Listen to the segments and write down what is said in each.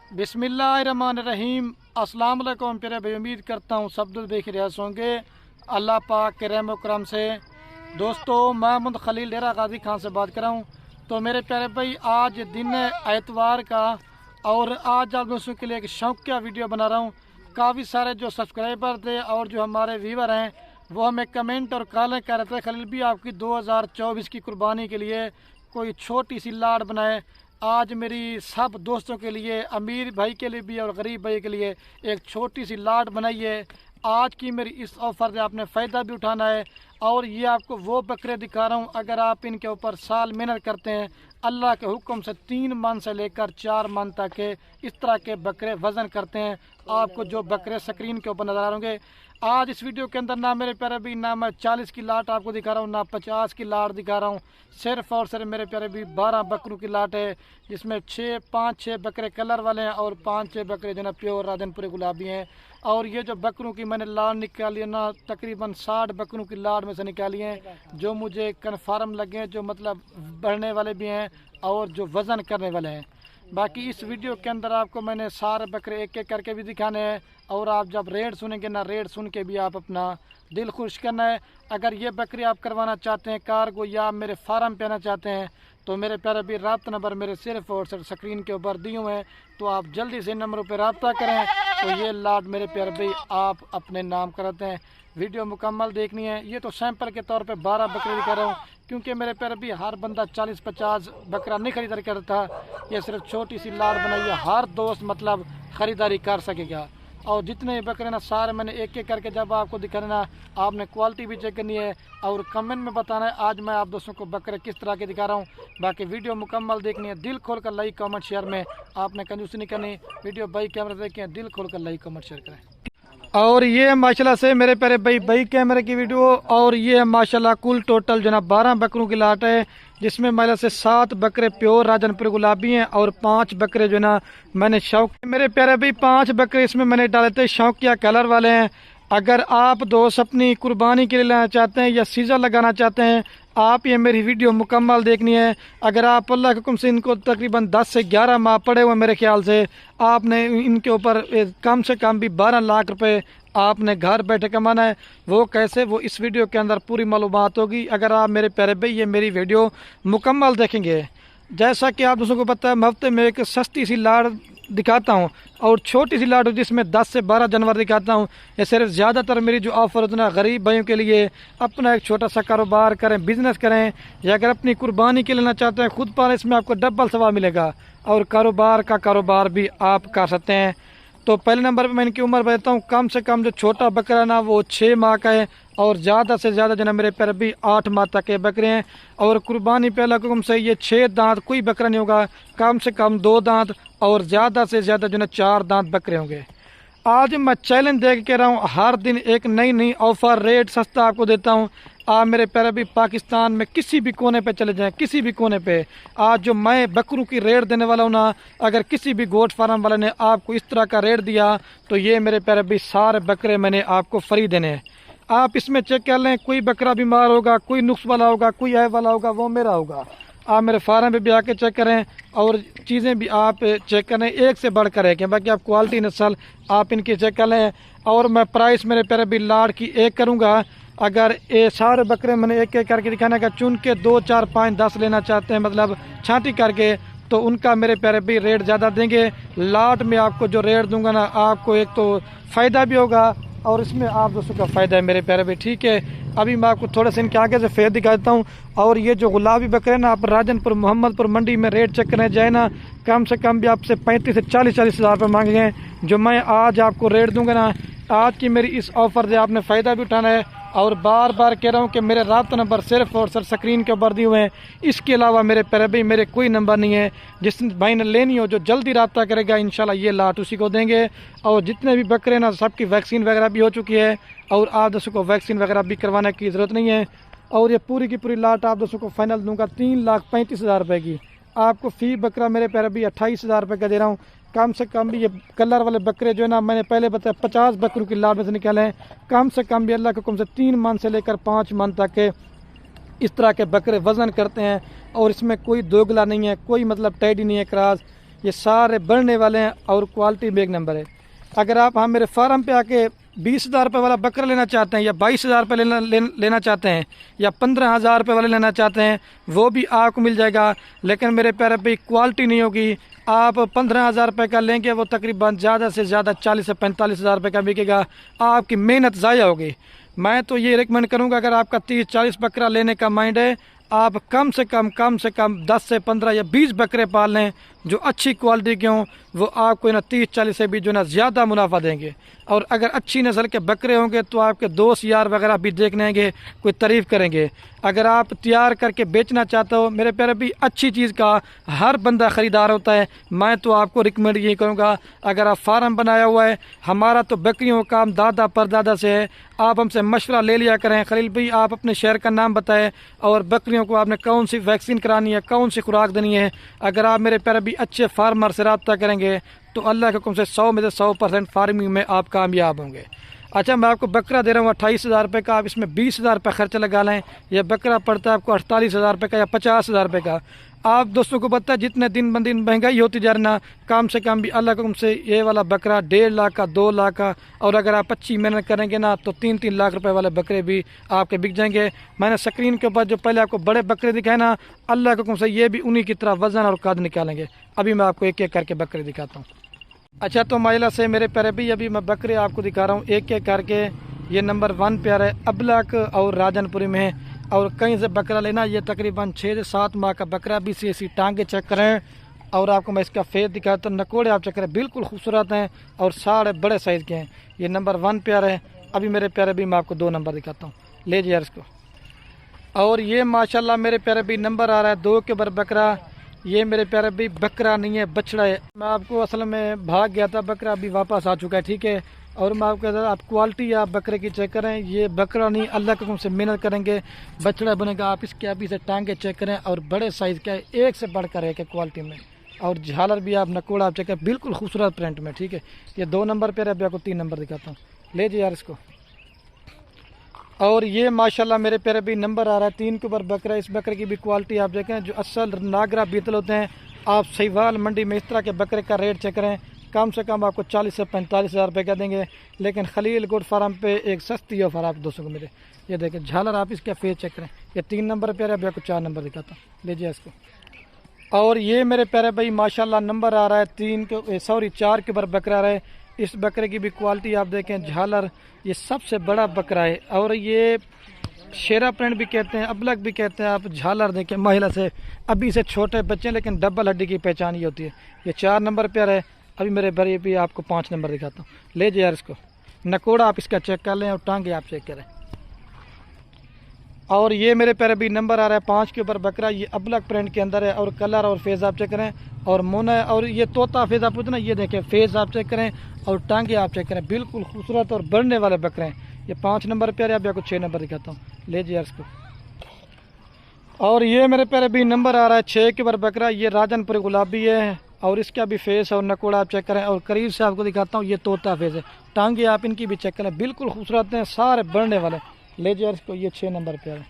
बिस्मिल्लाहिर्रहमानिर्रहीम। अस्सलाम वालेकुम प्यारे भाई, उम्मीद करता हूँ सब लोग देख रहे होंगे अल्लाह पाक के रहम करम से। दोस्तों, महमूद खलील डेरा गाजी खान से बात कर रहा हूँ। तो मेरे प्यारे भाई, आज दिन है एतवार का और आज आप दोस्तों के लिए एक शौकिया वीडियो बना रहा हूँ। काफ़ी सारे जो सब्सक्राइबर थे और जो हमारे व्यूवर हैं वो हमें कमेंट और कॉलें कर रहे थे, खलील भी आपकी 2024 की कुर्बानी के लिए कोई छोटी सी लाड़ बनाए। आज मेरी सब दोस्तों के लिए, अमीर भाई के लिए भी और गरीब भाई के लिए एक छोटी सी लाट बनाई है। आज की मेरी इस ऑफ़र से आपने फ़ायदा भी उठाना है और ये आपको वो बकरे दिखा रहा हूँ, अगर आप इनके ऊपर साल मेहनत करते हैं अल्लाह के हुक्म से 3 मन से लेकर 4 मन तक के इस तरह के बकरे वज़न करते हैं। आपको जो बकरे स्क्रीन के ऊपर नज़र आ होंगे आज इस वीडियो के अंदर, ना मेरे प्यारे भी ना मैं 40 की लाट आपको दिखा रहा हूँ, ना 50 की लाट दिखा रहा हूँ। सिर्फ और सिर्फ मेरे प्यारे भी 12 बकरों की लाट है, जिसमें 5-6 बकरे कलर वाले हैं और 5-6 बकरे जो ना प्योर राजनपुरी गुलाबी हैं। और ये जो बकरों की मैंने लाट निकाली है ना, तकरीबन 60 बकरों की लाट में से निकाली हैं जो मुझे कन्फर्म लगे हैं, जो मतलब बढ़ने वाले भी हैं और जो वज़न करने वाले हैं। बाकी इस वीडियो के अंदर आपको मैंने सारे बकरे एक एक करके भी दिखाने हैं और आप जब रेट सुनेंगे ना, रेट सुन के भी आप अपना दिल खुश करना है। अगर ये बकरी आप करवाना चाहते हैं कार्गो या मेरे फार्म पे आना चाहते हैं तो मेरे प्यारे भी रब्ता नंबर मेरे सिर्फ और सिर्फ स्क्रीन के ऊपर दिए हुए हैं, तो आप जल्दी से इन नंबरों पर रब्ता करें तो ये लाट मेरे प्यारे भाई आप अपने नाम कराते हैं। वीडियो मुकम्मल देखनी है। ये तो सैंपल के तौर पे 12 बकरे दिखा रहा हूँ, क्योंकि मेरे प्यारे भी हर बंदा 40-50 बकरा नहीं खरीदारी करता। ये सिर्फ छोटी सी लाट बनाई है, हर दोस्त मतलब ख़रीदारी कर सकेगा। और जितने बकरे ना सारे मैंने एक एक करके जब आपको दिखाना ना, आपने क्वालिटी भी चेक करनी है और कमेंट में बताना है आज मैं आप दोस्तों को बकरे किस तरह के दिखा रहा हूँ। बाकी वीडियो मुकम्मल देखनी है, दिल खोल कर लाइक कमेंट शेयर में आपने कंजूसी नहीं करनी। वीडियो भाई कैमरे देखें, दिल खोल कर लाइक कमेंट शेयर करें। और ये माशाल्लाह से मेरे प्यारे भाई कैमरे की वीडियो, और ये माशाल्लाह कुल टोटल जो ना 12 बकरों की लाट है, जिसमें माशाल्लाह से 7 बकरे प्योर राजनपुर गुलाबी हैं और 5 बकरे जो ना मैंने शौक, मेरे प्यारे भाई 5 बकरे इसमें मैंने डाले थे शौकिया कलर वाले हैं। अगर आप दोस्त अपनी कुर्बानी के लिए लाना चाहते हैं या सीजर लगाना चाहते हैं, आप ये मेरी वीडियो मुकम्मल देखनी है। अगर आप अल्लाह के हुक्म से इनको तकरीबन 10 से 11 माह पड़े हुए मेरे ख्याल से, आपने इनके ऊपर कम से कम भी 12 लाख रुपए आपने घर बैठे कमाना है। वो कैसे, वो इस वीडियो के अंदर पूरी मालूमात होगी अगर आप मेरे प्यारे भाई ये मेरी वीडियो मुकम्मल देखेंगे। जैसा कि आप दोस्तों को पता है, मैं हफ्ते में एक सस्ती सी लाड़ दिखाता हूं और छोटी सी लाड़ जिसमें 10 से 12 जानवर दिखाता हूं। ये सिर्फ ज़्यादातर मेरी जो ऑफर होती है ना, गरीब भाइयों के लिए, अपना एक छोटा सा कारोबार करें, बिजनेस करें, या अगर अपनी कुर्बानी के लेना चाहते हैं खुद पालें, इसमें आपको डबल सवाब मिलेगा और कारोबार भी आप कर सकते हैं। तो पहले नंबर पे मैं इनकी उम्र बताता हूँ। कम से कम जो छोटा बकरा ना वो 6 माह का है और ज़्यादा से ज़्यादा जो ना मेरे प्यारे भी 8 माह तक के बकरे हैं। और कुर्बानी पे अल्लाह के हुक्म से ये 6 दांत कोई बकरा नहीं होगा, कम से कम 2 दांत और ज़्यादा से ज़्यादा जो ना 4 दांत बकरे होंगे। आज मैं चैलेंज दे के कह रहा हूँ, हर दिन एक नई ऑफर रेट सस्ता आपको देता हूँ। आप मेरे प्यारे भी पाकिस्तान में किसी भी कोने पे चले जाएं, किसी भी कोने पे आज जो मैं बकरों की रेट देने वाला हूँ ना, अगर किसी भी गोट फार्म वाले ने आपको इस तरह का रेट दिया तो ये मेरे प्यारे भी सारे बकरे मैंने आपको फ्री देने हैं। आप इसमें चेक कर लें, कोई बकरा बीमार होगा, कोई नुक्स वाला होगा, कोई ऐब वाला होगा, वो मेरा होगा। आप मेरे फार्म पे भी आके चेक करें और चीज़ें भी आप चेक करें, एक से बढ़कर है कि बाकी आप क्वालिटी नस्ल आप इनकी चेक कर लें। और मैं प्राइस मेरे प्यारे भी लाड़ की एक करूँगा। अगर ये सारे बकरे मैंने एक एक करके दिखाने का, चुन के 2, 4, 5, 10 लेना चाहते हैं, मतलब छांटी करके, तो उनका मेरे प्यारे भी रेट ज़्यादा देंगे। लाट में आपको जो रेट दूंगा ना, आपको एक तो फ़ायदा भी होगा और इसमें आप दोस्तों का फ़ायदा है मेरे प्यारे भी। ठीक है, अभी मैं आपको थोड़ा सा इनके आगे से फेर दिखा देता हूँ। और ये जो गुलाबी बकरे ना, आप राजनपुर मोहम्मदपुर मंडी में रेट चेक करने जाए ना, कम से कम भी आपसे 35 से 40 हज़ार रुपये मांगे गए। जो मैं आज आपको रेट दूंगा ना, आज की मेरी इस ऑफ़र से आपने फ़ायदा भी उठाना है। और बार बार कह रहा हूँ कि मेरे रब्ता नंबर सिर्फ और सिर्फ स्क्रीन के ऊपर दिए हुए हैं, इसके अलावा मेरे प्यारे भाई मेरे कोई नंबर नहीं है। जिस भाई ने लेनी हो, जो जल्दी रब्ता करेगा इंशाल्लाह ये लाट उसी को देंगे। और जितने भी बकरे ना, सबकी वैक्सीन वगैरह भी हो चुकी है और आप दोस्तों को वैक्सीन वगैरह भी करवाने की ज़रूरत नहीं है। और ये पूरी की पूरी लाट आप दोस्तों को फाइनल दूंगा 3,35,000 रुपये की। आपको फ़ी बकरा मेरे प्यारे भी 28,000 रुपये का दे रहा हूँ। कम से कम भी ये कलर वाले बकरे जो है ना, मैंने पहले बताया 50 बकरों की लाट में से निकाले हैं। कम से कम भी अल्लाह के हुक्म से 3 मन से लेकर 5 मन तक के इस तरह के बकरे वज़न करते हैं और इसमें कोई दोगला नहीं है, कोई मतलब टैडी नहीं है क्रॉस। ये सारे बढ़ने वाले हैं और क्वालिटी में एक नंबर है। अगर आप मेरे फार्म पे आके 20,000 रुपये वाला बकरा लेना चाहते हैं या 22,000 रुपये लेना चाहते हैं या 15,000 रुपये वाले लेना चाहते हैं, वो भी आपको मिल जाएगा। लेकिन मेरे प्यारे भाई क्वालिटी नहीं होगी। आप 15,000 रुपये का लेंगे, वो तकरीबन ज़्यादा से ज़्यादा 40 से 45,000 रुपये का बिकेगा। आपकी मेहनत ज़ाया होगी। मैं तो ये रिकमेंड करूँगा, अगर आपका 30-40 बकरा लेने का माइंड है, आप कम से कम 10 से 15 या 20 बकरे पाल लें जो अच्छी क्वालिटी के हों। वो आपको ना 30-40 से भी जो ना ज़्यादा मुनाफा देंगे। और अगर अच्छी नस्ल के बकरे होंगे तो आपके दोस्त यार वगैरह भी देखने आएंगे, कोई तारीफ़ करेंगे। अगर आप तैयार करके बेचना चाहते हो, मेरे प्यारे भी अच्छी चीज़ का हर बंदा ख़रीदार होता है। मैं तो आपको रिकमेंड यही करूँगा, अगर आप फार्म बनाया हुआ है, हमारा तो बकरियों का काम दादा परदादा से है, आप हमसे मशवरा ले लिया करें। खलील भाई आप अपने शहर का नाम बताएं और बकरियों को आपने कौन सी वैक्सीन करानी है, कौन सी खुराक देनी है। अगर आप मेरे प्यारे भी अच्छे फार्मर से रब्ता करेंगे तो अल्लाह के हुक्म से 100 में से 100% फार्मिंग में आप कामयाब होंगे। अच्छा, मैं आपको बकरा दे रहा हूँ 28,000 रुपये का, आप इसमें 20,000 रुपये खर्चा लगा लें। यह बकरा पड़ता है आपको 48,000 रुपये का या 50,000 रुपये का। आप दोस्तों को पता है जितने दिन ब दिन महंगाई होती जा रही ना, कम से कम भी अल्लाह के हुक्म से ये वाला बकरा 1.5 लाख का, 2 लाख का, और अगर आप अच्छी मेहनत करेंगे ना तो 3-3 लाख रुपए वाले बकरे भी आपके बिक जाएंगे। मैंने स्क्रीन के ऊपर जो पहले आपको बड़े बकरे दिखाए ना, अल्लाह के हुक्म से ये भी उन्हीं की तरह वजन और कद निकालेंगे। अभी मैं आपको एक एक करके बकरे दिखाता हूँ। अच्छा, तो महिला से मेरे प्यारे भी अभी मैं बकरे आपको दिखा रहा हूँ एक एक करके। ये नंबर 1 प्यार है, अबलक और राजनपुरी में है। और कहीं से बकरा लेना, ये तकरीबन 6 से 7 माह का बकरा भी सी टांगे चेक करें। और आपको मैं इसका फेस दिखाता हूँ, नकोड़े आप चेक करें, बिल्कुल खूबसूरत हैं और साढ़े बड़े साइज़ के हैं। ये नंबर 1 प्यार है। अभी मेरे प्यारे भी मैं आपको 2 नंबर दिखाता हूँ, ले जी यार इसको। और ये माशाल्लाह मेरे प्यारे भी नंबर आ रहा है 2 के ऊपर बकरा। ये मेरे प्यारे भी बकरा नहीं है, बछड़ा है। मैं आपको असल में भाग गया था, बकरा अभी वापस आ चुका है, ठीक है। और मैं आपको कहता आप क्वालिटी आप बकरे की चेक करें, ये बकरा नहीं, अल्लाह के हुक्म से मेहनत करेंगे बछड़ा बनेगा। आप इसके अभी से टांगे चेक करें और बड़े साइज़ का है, एक से बढ़कर है कि क्वालिटी में। और झालर भी आप नकोड़ा आप चेक करें, बिल्कुल खूबसूरत प्रिंट में, ठीक है। ये 2 नंबर पर है, अभी आपको 3 नंबर दिखाता हूँ, ले जी यार इसको। और ये माशाल्लाह मेरे प्यारे भी नंबर आ रहा है 3 के ऊपर बकरा। इस बकरे की भी क्वालिटी आप देखें, जो असल नागरा बीतल होते हैं। आप सहीवाल मंडी में इस तरह के बकरे का रेट चेक करें, कम से कम आपको 40 से 45,000 रुपये का देंगे। लेकिन खलील गुड फार्म पे एक सस्ती ऑफर आप दोस्तों को मिले। ये देखें झालर, आप इसका फेस चेक करें। ये 3 नंबर प्यारे, अभी आपको 4 नंबर दिखाता हूँ, लीजिए इसको। और ये मेरे प्यारे भाई माशाल्लाह नंबर आ रहा है 4 के ऊपर बकरा रहा है। इस बकरे की भी क्वालिटी आप देखें, झालर, ये सबसे बड़ा बकरा है। और ये शेरा प्रिंट भी कहते हैं, अबलक भी कहते हैं। आप झालर देखें, महिला से अभी से छोटे बच्चे, लेकिन डबल हड्डी की पहचान ये होती है। ये 4 नंबर पर है। अभी मेरे भाई भी आपको 5 नंबर दिखाता हूँ, ले जाइए यार इसको। नकोड़ा आप इसका चेक कर लें और टांगे आप चेक करें। और ये मेरे प्यारे भी नंबर आ रहा है 5 के ऊपर बकरा। ये अबलक प्रिंट के अंदर है और कलर और फेस आप चेक करें और मुन है। और ये तोता फेस आप पूछना, ये देखें फेस आप चेक करें और टांगे आप चेक करें, बिल्कुल खूबसूरत और बढ़ने वाले बकरे हैं। ये 5 नंबर प्यारे, अभी आपको 6 नंबर दिखाता हूँ, ले जाइए इसको। और ये मेरे प्यारे भी नंबर आ रहा है 6 के ऊपर बकरा। ये राजनपुरी गुलाबी है और इसका भी फेस और नकोड़ा आप चेक करें। और करीब से आपको दिखाता हूँ, ये तोता फेस है, टांगे आप इनकी भी चेक करें, बिल्कुल खूबसूरत हैं, सारे बढ़ने वाले, ले जाइए इसको। ये 6 नंबर पे है।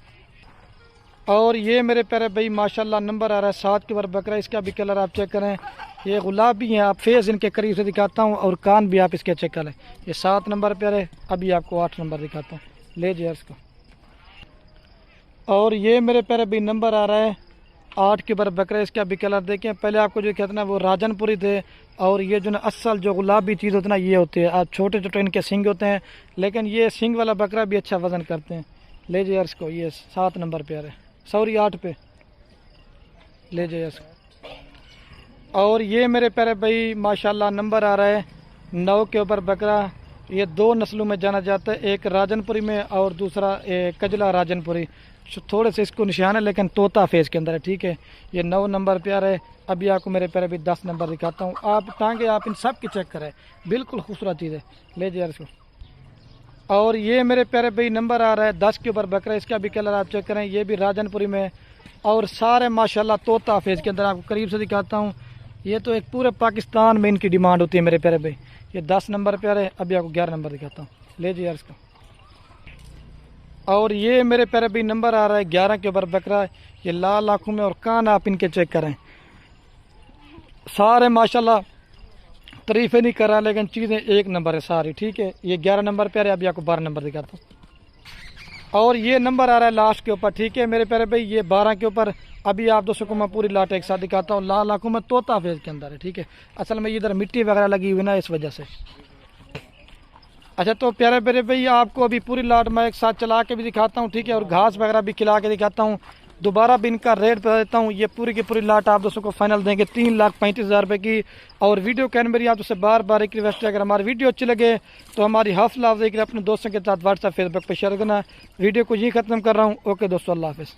और ये मेरे प्यारे भाई माशाल्लाह नंबर आ रहा है 7 के ऊपर बकरा। इसका भी कलर आप चेक करें, ये गुलाबी हैं। आप फेस इनके करीब से दिखाता हूँ और कान भी आप इसके चेक करें। ये 7 नंबर पे है, अभी आपको 8 नंबर दिखाता हूँ, ले जाइए इसको। और ये मेरे प्यारे भाई नंबर आ रहा है 8 के ऊपर बकरा। इसका भी कलर देखें, पहले आपको जो कहते ना वो राजनपुरी थे। और ये जो ना असल जो गुलाबी चीज़ होती है ना, ये होती है। आप छोटे छोटे इनके सिंग होते हैं, लेकिन ये सिंग वाला बकरा भी अच्छा वज़न करते हैं, ले जाइए इसको। ये 7 नंबर पे आ रहा है, सॉरी 8 पे, ले जाइए इसको। और ये मेरे प्यारे भाई माशाल्लाह नंबर आ रहा है 9 के ऊपर बकरा। ये 2 नस्लों में जाना जाता है, एक राजनपुरी में और दूसरा कजला राजनपुरी। थोड़े से इसको निशान है लेकिन तोता फेस के अंदर है, ठीक है। ये 9 नंबर पे आ रहा है। अभी आपको मेरे प्यारे भी 10 नंबर दिखाता हूँ। आप टांगे आप इन सब की चेक करें, बिल्कुल खूबसूरत चीज़ है, ले जाइए इसको। और ये मेरे प्यारे भाई नंबर आ रहा है 10 के ऊपर बकरा। इसका भी कलर आप चेक करें, ये भी राजनपुरी में और सारे माशाल्लाह तोता फेस के अंदर। आपको करीब से दिखाता हूँ, ये तो एक पूरे पाकिस्तान में इनकी डिमांड होती है मेरे प्यारे भाई। ये 10 नंबर पे आ रहे हैं, अभी आपको 11 नंबर दिखाता हूँ, ले जाइए इसको। और ये मेरे प्यारे भाई नंबर आ रहा है 11 के ऊपर बकरा। ये लाल आँखों में और कान आप इनके चेक करें, سارے ماشاءاللہ تعریفیں نہیں کر رہا لیکن چیزیں ایک نمبر ہے ساری، ٹھیک ہے. یہ 11 نمبر پہ آ رہا ہے، ابھی آپ کو 12 نمبر دکھاتا ہوں. اور یہ نمبر آ رہا ہے لاسٹ کے اوپر، ٹھیک ہے میرے پیارے بھائی. یہ 12 کے اوپر. ابھی آپ دوستوں کو میں پوری لاٹ ایک ساتھ دکھاتا ہوں. لال آنکھوں میں طوطا فیز کے اندر ہے، ٹھیک ہے. اصل میں ادھر مٹی وغیرہ لگی ہوئی نا اس وجہ سے. اچھا تو پیارے پیارے بھائی آپ کو ابھی پوری لاٹ میں ایک ساتھ چلا کے بھی دکھاتا ہوں، ٹھیک ہے. اور گھاس وغیرہ بھی کھلا کے دکھاتا ہوں. دوبارہ بھی ان کا ریٹ بتا دیتا ہوں. یہ پوری کی پوری لاٹ آپ دوستوں کو فائنل دیں گے 3,35,000 روپے کی. اور ویڈیو کہنے میری آپ سے بار بار ایک ریکویسٹ ہے، اگر ہماری ویڈیو اچھی لگے تو ہماری حوصلہ افزائی کریں، اپنے دوستوں کے ساتھ واٹس ایپ فیس بک پہ شیئر کرنا. ویڈیو کو یہیں ختم کر رہا ہوں. اوکے دوستو، اللہ حافظ.